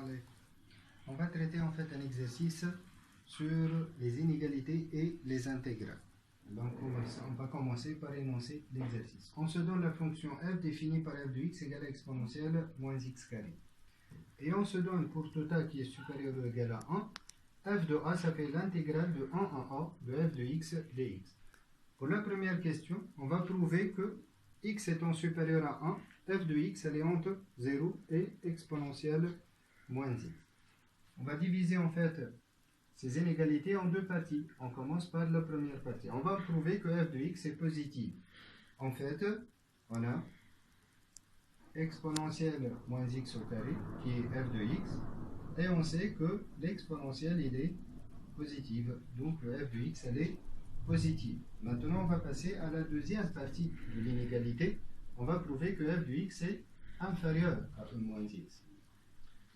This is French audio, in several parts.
alaikum. On va traiter en fait un exercice sur les inégalités et les intégrales. Donc on va commencer par énoncer l'exercice. On se donne la fonction f définie par f de x égale à exponentielle moins x carré. Et on se donne pour tout a qui est supérieur ou égal à 1, f de a ça fait l'intégrale de 1 à a de f de x dx. Pour la première question, on va prouver que x étant supérieur à 1, f de x elle est entre 0 et exponentielle moins x. On va diviser en fait ces inégalités en deux parties. On commence par la première partie. On va prouver que f de x est positive. En fait, on a exponentielle moins x au carré qui est f de x. Et on sait que l'exponentielle il est positive. Donc le f de x elle est positive. Maintenant on va passer à la deuxième partie de l'inégalité. On va prouver que f de x est inférieur à 1 moins x.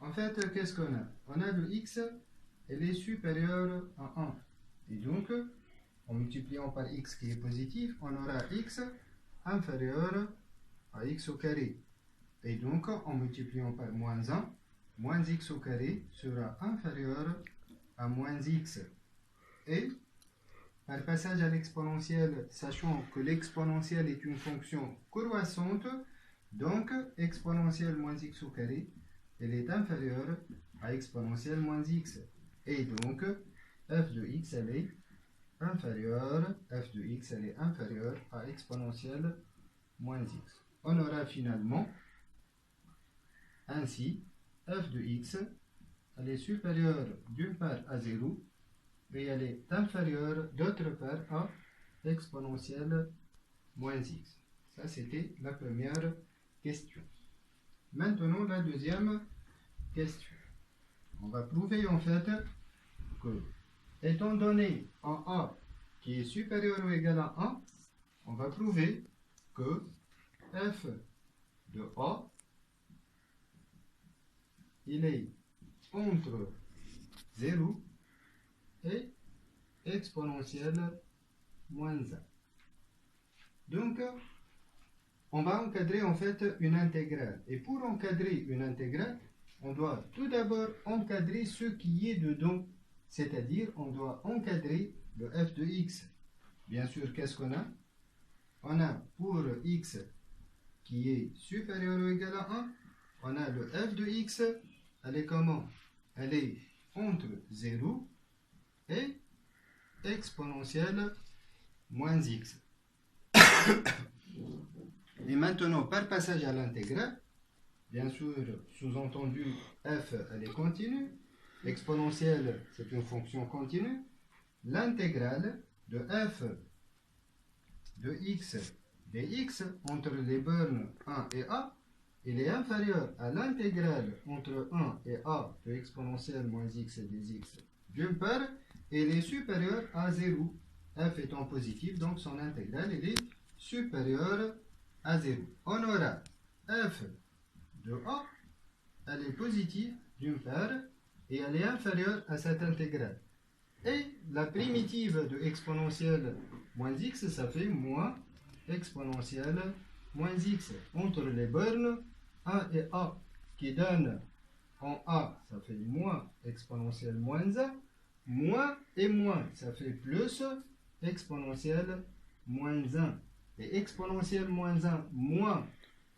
En fait, qu'est-ce qu'on a? On a le x, elle est supérieure à 1. Et donc, en multipliant par x qui est positif, on aura x inférieur à x au carré. Et donc, en multipliant par moins 1, moins x au carré sera inférieur à moins x. Et, par passage à l'exponentielle, sachant que l'exponentielle est une fonction croissante, donc exponentielle moins x au carré, elle est inférieure à exponentielle moins x. Et donc, f de x, elle est inférieure à exponentielle moins x. On aura finalement, ainsi, f de x, elle est supérieure d'une part à 0, et elle est inférieure d'autre part à exponentielle moins x. Ça, c'était la première question. Maintenant, la deuxième question. On va prouver en fait que, étant donné un a qui est supérieur ou égal à 1, on va prouver que f de a, il est entre 0 et exponentielle moins 1. Donc, on va encadrer en fait une intégrale. Et pour encadrer une intégrale, on doit tout d'abord encadrer ce qui est dedans. C'est-à-dire, on doit encadrer le f de x. Bien sûr, qu'est-ce qu'on a? On a pour x qui est supérieur ou égal à 1, on a le f de x, elle est comment? Elle est entre 0 et exponentielle moins x. Et maintenant, par passage à l'intégrale, bien sûr, sous-entendu, f, elle est continue. Exponentielle, c'est une fonction continue. L'intégrale de f de x dx entre les bornes 1 et a, il est inférieur à l'intégrale entre 1 et a de exponentielle moins x et dx d'une part, et il est supérieur à 0. F étant positif, donc son intégrale il est supérieure à 0. On aura f de a, elle est positive d'une part, et elle est inférieure à cette intégrale. Et la primitive de exponentielle moins x, ça fait moins exponentielle moins x entre les bornes 1 et a, qui donne en a, ça fait moins exponentielle moins 1, moins et moins, ça fait plus exponentielle moins 1. Et exponentielle moins 1 moins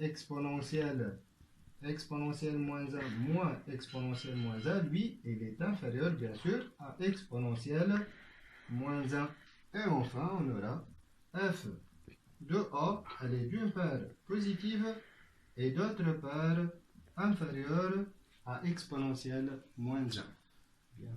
exponentielle moins 1 moins exponentielle moins 1, lui, il est inférieur, bien sûr, à exponentielle moins 1. Et enfin, on aura f de a, elle est d'une part positive et d'autre part inférieure à exponentielle moins 1. Bien.